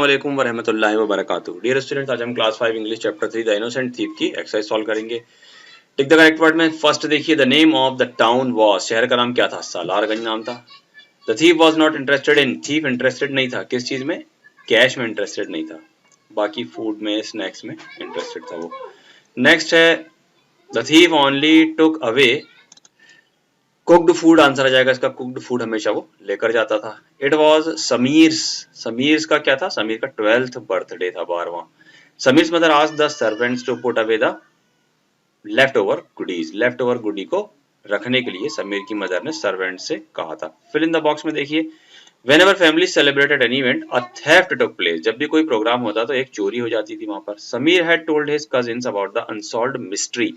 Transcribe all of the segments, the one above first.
अस्सलामुअलैकुम वरहमतुल्लाहि वबरकातुहू। Dear students, आज हम class 5 English chapter 3 the innocent thief की एक्सरसाइज सॉल्व करेंगे। टिक द करेक्ट वर्ड में फर्स्ट देखिए, the name of the town was, शहर का नाम क्या था? सालारगंज नाम था। The thief was not interested in, thief interested नहीं था किस चीज में? कैश में इंटरेस्टेड नहीं था, बाकी फूड में स्नैक्स में इंटरेस्टेड था वो। नेक्स्ट है the thief only took away cooked food, answer आ जाएगा इसका, कुक्ड फूड हमेशा वो लेकर जाता था। इट वॉज समीर्स, समीर्स का क्या था? समीर का 12th बर्थडे था, 12वां। Sameer's mother asked the servants to put away the left over goodies, left over goody को रखने के लिए समीर की मदर ने सर्वेंट से कहा था। फिल इन द बॉक्स में देखिए, Whenever family celebrated an event, a theft took place. जब भी कोई प्रोग्राम होता तो एक चोरी हो जाती थी वहां पर। Sameer had told his cousins about the unsolved mystery.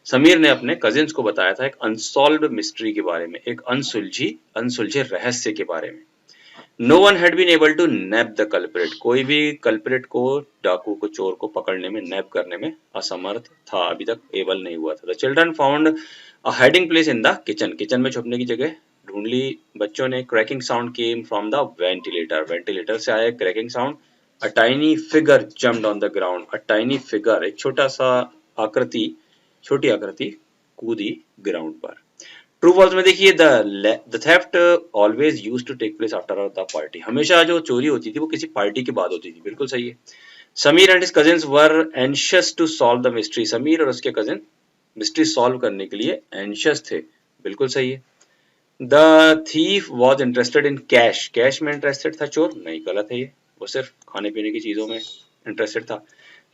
Sameer ने अपने कजिन्स को बताया था एक अनसॉल्व्ड मिस्ट्री के बारे में, एक अनसुलझे रहस्य के बारे में। No one had been able to nab the culprit. कोई भी कल्प्रिट को, डाकू को, चोर को पकड़ने में, नैब करने में असमर्थ था, अभी तक एबल नहीं हुआ था। The children found a hiding place in the kitchen. Kitchen में छुपने की जगह ढूंढ ली बच्चों ने। Cracking sound came from the ventilator, ventilator से आया cracking sound. A tiny figure jumped on the ground, a tiny figure, एक छोटा सा आकृति, छोटी आकृति कूदी ग्राउंड पर। ट्रू फॉल्स में देखिए, the theft always used to take place after the party, हमेशा जो चोरी होती थी वो किसी पार्टी के बाद होती थी, बिल्कुल सही है। Sameer and his cousins were anxious to solve the mystery, Sameer और उसके कजिन मिस्ट्री सॉल्व करने के लिए एंशियस थे, बिल्कुल सही है। The thief was interested in cash, cash में इंटरेस्टेड था चोर, नहीं, गलत है ये, वो सिर्फ खाने पीने की चीजों में इंटरेस्टेड था।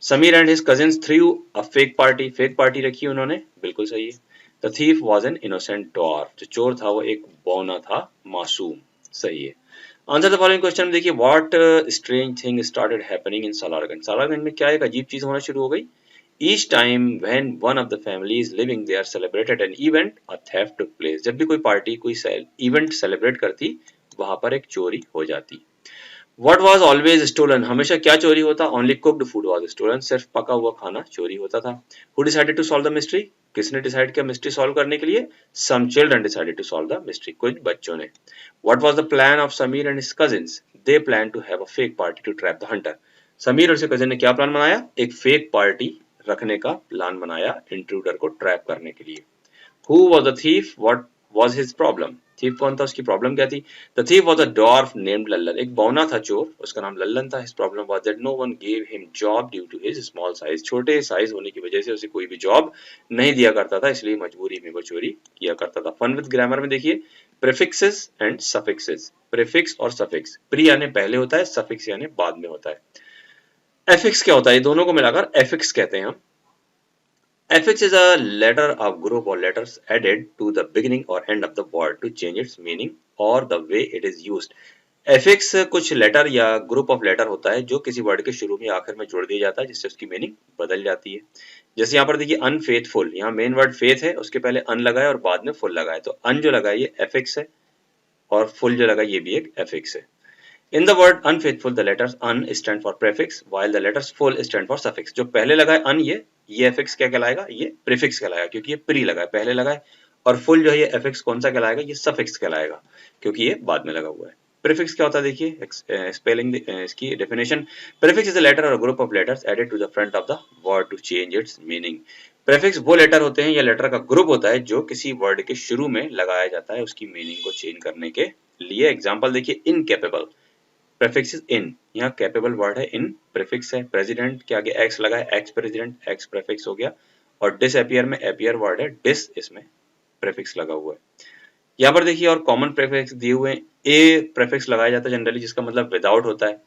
Sameer and his cousins through a fake party रखी उन्होंने, बिल्कुल सही है। The thief was an innocent डॉर, जो चोर था वो एक बौना था, मासूम, सही है। आंसर द फॉलोइंग क्वेश्चन में देखिए, what strange thing started happening in Salarganj, Salarganj में क्या एक अजीब चीज होना शुरू हो गई? Each time when one of the families living there celebrated an event, a theft took place. जब भी कोई पार्टी कोई इवेंट सेलिब्रेट करती, वहां पर एक चोरी हो जाती। What was always stolen, हमेशा क्या चोरी होता? Only cooked food was stolen, सिर्फ पका हुआ खाना चोरी होता था। Who decided to solve the mystery, किसने डिसाइड किया मिस्ट्री सॉल्व करने के लिए? Some children decided to solve the mystery, कुछ बच्चों ने। What was the plan of Samir and his cousins? They planned to have a fake party to trap the hunter. Sameer और उसके कजिन ने क्या प्लान बनाया? एक फेक पार्टी रखने का प्लान बनाया इंट्रूडर को ट्रैप करने के लिए। Who was the thief? What was his problem? Thief कौन था, उसकी प्रॉब्लम क्या थी? The thief was a dwarf named Lallan, एक बौना था चोर, उसका नाम लल्लन था। His problem was that no one gave him job due to his small size. छोटे साइज होने की वजह से उसे कोई भी जॉब नहीं दिया करता था, इसलिए मजबूरी में वो चोरी किया करता था। फन विद ग्रामर में देखिए, प्रीफिक्सेस एंड सफिक्सेस, प्रीफिक्स और सफिक्स, प्री यानी पहले होता है, सफिक्स यानी बाद में होता है। एफिक्स क्या होता है? दोनों को मिलाकर एफिक्स कहते हैं हम। Affix is a letter of group or letters added to the beginning or end of the word to change its meaning or the way it is used. Affix कुछ लेटर या ग्रुप ऑफ लेटर होता है जो किसी word के शुरू में आखिर में जोड़ दिया जाता है, जिससे उसकी मीनिंग बदल जाती है। जैसे यहाँ पर देखिए, अनफेथफुल, यहाँ मेन वर्ड फेथ है, उसके पहले अन लगाए और बाद में फुल लगाए, तो अन जो लगाए ये एफिक्स है और फुल जो लगाए ये भी एक एफिक्स है। In the word unfaithful, the letters un stand for prefix, while the letters full stand for suffix. जो पहले लगाए un, ये affix क्या कहलाएगा? ये prefix कहलाएगा, क्योंकि ये pre लगाए, पहले लगाए। और full जो है ये affix कौन सा कहलाएगा? ये suffix कहलाएगा, क्योंकि ये बाद में लगा हुआ है। Prefix क्या होता है? देखिए स्पेलिंग इसकी definition. Prefix is a letter or a group of letters added to the front of the word to change its meaning. Prefix वो लेटर होते हैं या लेटर का ग्रुप होता है जो किसी वर्ड के शुरू में लगाया जाता है उसकी मीनिंग को चेंज करने के लिए। एग्जाम्पल देखिए, इनकेपेबल, प्रेफिक्स इज इन, यहाँ कैपेबल वर्ड है, इन प्रीफिक्स है। प्रेसिडेंट के आगे एक्स लगा है, एक्स प्रेसिडेंट, एक्स प्रीफिक्स हो गया। और डिसअपियर में अपियर वर्ड है, डिस इसमें प्रीफिक्स लगा हुआ है। यहाँ पर देखिए और कॉमन प्रीफिक्स दिए हुए हैं। ए प्रीफिक्स लगाया जाता है जनरली जिसका मतलब विदाउट होता है,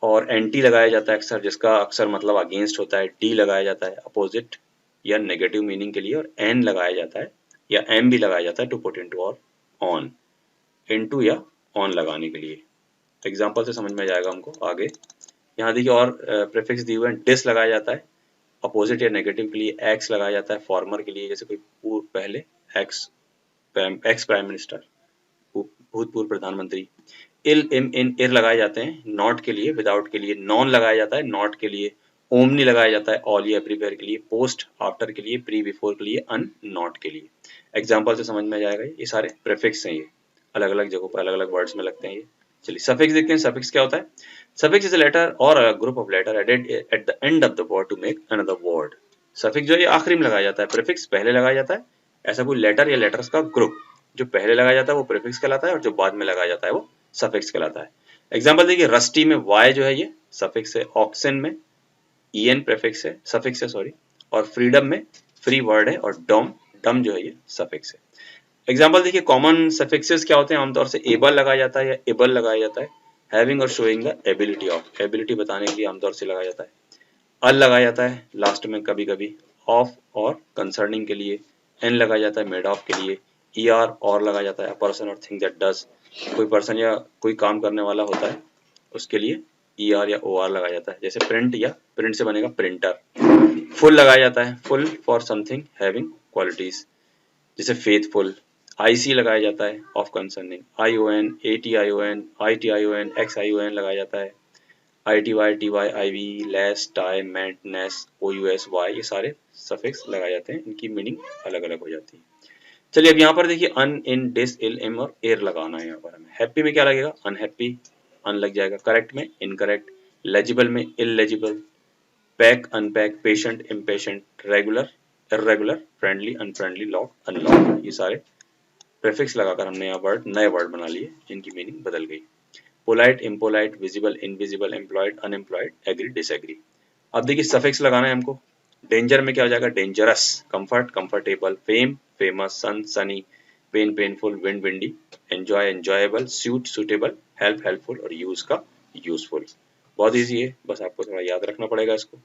और एंटी लगाया जाता है अक्सर जिसका अक्सर मतलब अगेंस्ट होता है। डी लगाया जाता है अपोजिट या नेगेटिव मीनिंग के लिए, और एन लगाया जाता है या एम भी लगाया जाता है टू पुट इनटू और ऑन, इनटू या ऑन लगाने के लिए। एग्जाम्पल से समझ में जाएगा हमको आगे। यहाँ देखिए और प्रीफिक्स दिए हुए हैं, डिस लगाया जाता है अपोजिट या नेगेटिव के लिए, एक्स लगाया जाता है फॉर्मर के लिए, जैसे कोई पहले एक्स प्राइम मिनिस्टर, भूतपूर्व प्रधानमंत्री। इल इम इन ir लगाए जाते हैं नॉट के लिए, विदाउट के लिए। नॉन लगाया जाता है नॉट के लिए। ओमनी लगाया जाता है ऑल या एवरीवेयर के लिए। पोस्ट आफ्टर के लिए, प्री बिफोर के लिए, अन नॉट के लिए। एग्जाम्पल से समझ में जाएगा, ये सारे प्रीफिक्स हैं, ये अलग अलग जगहों पर अलग अलग वर्ड्स में लगते हैं ये। चलिए सफिक्स देखते हैं, सफिक्स क्या होता है। सफिक्स इज अ लेटर और a group of letter added at the end of the word to make another word. Suffix जो है आखिरी में लगाया जाता है, प्रीफिक्स पहले लगाया जाता है। ऐसा कोई लेटर या लेटर्स का ग्रुप जो पहले लगाया जाता है वो प्रीफिक्स कहलाता है और जो बाद में लगाया जाता है वो सफिक्स कहलाता है। एग्जांपल देखिए, रस्टी में वाई जो है ये सफिक्स है, ऑक्सन में en प्रीफिक्स है, सफिक्स है सॉरी, और फ्रीडम में फ्री वर्ड है, और डम डम जो है ये सफिक्स है। एग्जाम्पल देखिए, कॉमन सफिक्सेस क्या होते हैं, आमतौर से एबल लगाया जाता है या एबल लगाया जाता है। हैविंग और showing the ability of, ability बताने के लिए आमतौर से लगाया जाता है। अल लगाया जाता है लास्ट में कभी कभी, ऑफ और कंसर्निंग के लिए। एन लगाया जाता है मेड ऑफ के लिए। ई आर और लगाया जाता है पर्सन और थिंग दैट डज, कोई पर्सन या कोई काम करने वाला होता है उसके लिए ई आर या ओ आर लगाया जाता है। जैसे प्रिंट, या प्रिंट से बनेगा प्रिंटर। फुल लगाया जाता है, full for something having qualities, जैसे फेथफुल। आईसी लगाया जाता है of concerning, ION, ATION, ITION, XION लगाया जाता है। ITY, TY, IV, लेस, टाई, मेंट, नेस, OUS, वाई, ये सारे सफिक्स लगाए जाते हैं, इनकी मीनिंग अलग अलग हो जाती है। चलिए अब यहाँ पर देखिए, अन, इन, डिस, इल, एम और एर लगाना है यहाँ पर हमें। हैप्पी में क्या लगेगा, अनहैप्पी, अन लग जाएगा। करेक्ट में इनकरेक्ट, लेजिबल में illegible, pack, unpack, patient, impatient, regular, irregular, friendly, unfriendly, lock, unlock, ये सारे प्रीफिक्स लगाकर हमने यहाँ वर्ड, नए वर्ड बना लिए जिनकी मीनिंग बदल गई। Polite, impolite, visible, invisible, employed, unemployed, agree, disagree. अब देखिए सफिक्स लगाना है हमको। डेंजर में क्या हो जाएगा, dangerous, comfort, comfortable, fame, famous, sun, sunny, pain, painful, wind, windy, enjoy, enjoyable, suit, suitable, help, helpful, और यूज का यूजफुल। बहुत ईजी है, बस आपको थोड़ा याद रखना पड़ेगा इसको।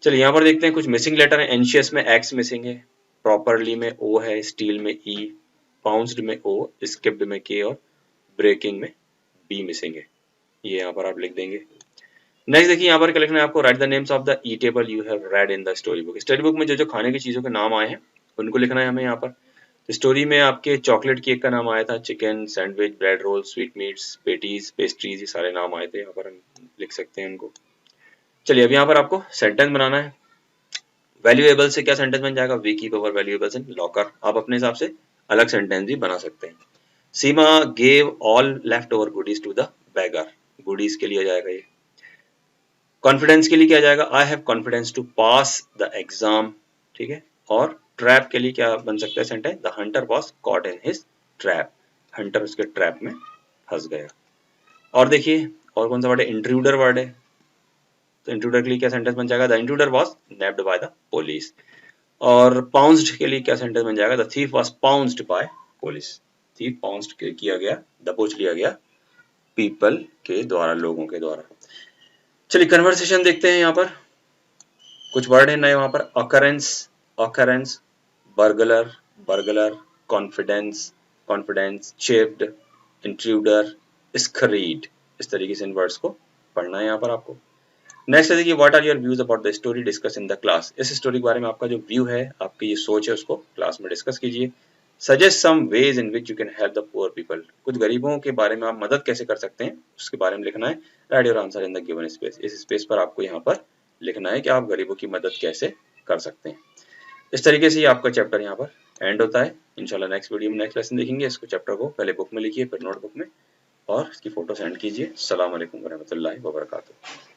चलिए यहाँ पर देखते हैं कुछ मिसिंग लेटर है। एंशियस में एक्स मिसिंग है, प्रॉपरली में ओ है, स्टील में ई, पाउंस्ड में ओ, स्किप्ड में के, और ब्रेकिंग में बी मिसिंग है। ये यहाँ पर आप लिख देंगे। नेक्स्ट देखिए यहाँ पर क्या लिखना है आपको, right the names of the eatable you have read in the story book. Story book में जो जो खाने की चीजों के नाम आए हैं उनको लिखना है हमें यहाँ पर। स्टोरी में आपके चॉकलेट केक का नाम आया था, chicken sandwich, bread roll, sweet meets, patties, pastries, ये सारे नाम आए थे, यहाँ पर हम लिख सकते हैं उनको। चलिए अब यहाँ पर आपको सेंटेंस बनाना है। वैल्यूएबल से क्या सेंटेंस बन जाएगा, we keep our valuables in locker. आप अपने हिसाब से अलग सेंटेंस भी बना सकते हैं। Seema gave all left over goodies to the beggar, goodies के लिए जाएगा ये। कॉन्फिडेंस के लिए क्या जाएगा, I have confidence to pass the exam, ठीक है। और ट्रैप के लिए क्या बन सकता है sentence, the Hunter was caught in his trap, Hunter उसके ट्रैप में फंस गया। और देखिए और कौन सा वर्ड है, इंट्रूडर वर्ड है, तो इंट्रूडर के लिए क्या सेंटेंस बन जाएगा, the intruder was nabbed by the police. और पाउंस्ड के लिए क्या सेंटेंस बन जाएगा, the thief was pounced by police, thief pounced किया गया, दबोच लिया गया पीपल के द्वारा, लोगों के द्वारा। चलिए कन्वर्सेशन देखते हैं। यहाँ पर कुछ वर्ड है नए वहां पर, occurrence, occurrence, burglar, burglar, confidence, confidence, chipped, intruder, screed. इस तरीके से इन वर्ड्स को पढ़ना है यहाँ पर आपको। नेक्स्ट है देखिए, what are your views about the story discuss in the class. इस स्टोरी के बारे में आपका जो व्यू है, आपकी ये सोच है, उसको क्लास में डिस्कस कीजिए। Suggest some ways in which you can help the poor people, कुछ गरीबों के बारे में आप मदद कैसे कर सकते हैं उसके बारे में लिखना है। Right your answer in the given space, इस स्पेस पर आपको यहाँ पर लिखना है कि आप गरीबों की मदद कैसे कर सकते हैं। इस तरीके से आपका चैप्टर यहाँ पर एंड होता है। इंशाल्लाह नेक्स्ट वीडियो में नेक्स्ट लेसन देखेंगे। इसको चैप्टर को पहले बुक में लिखिए, फिर नोटबुक में, और इसकी फोटो सेंड कीजिए। अस्सलाम वालेकुम वरहमतुल्लाहि वबरकातुहू।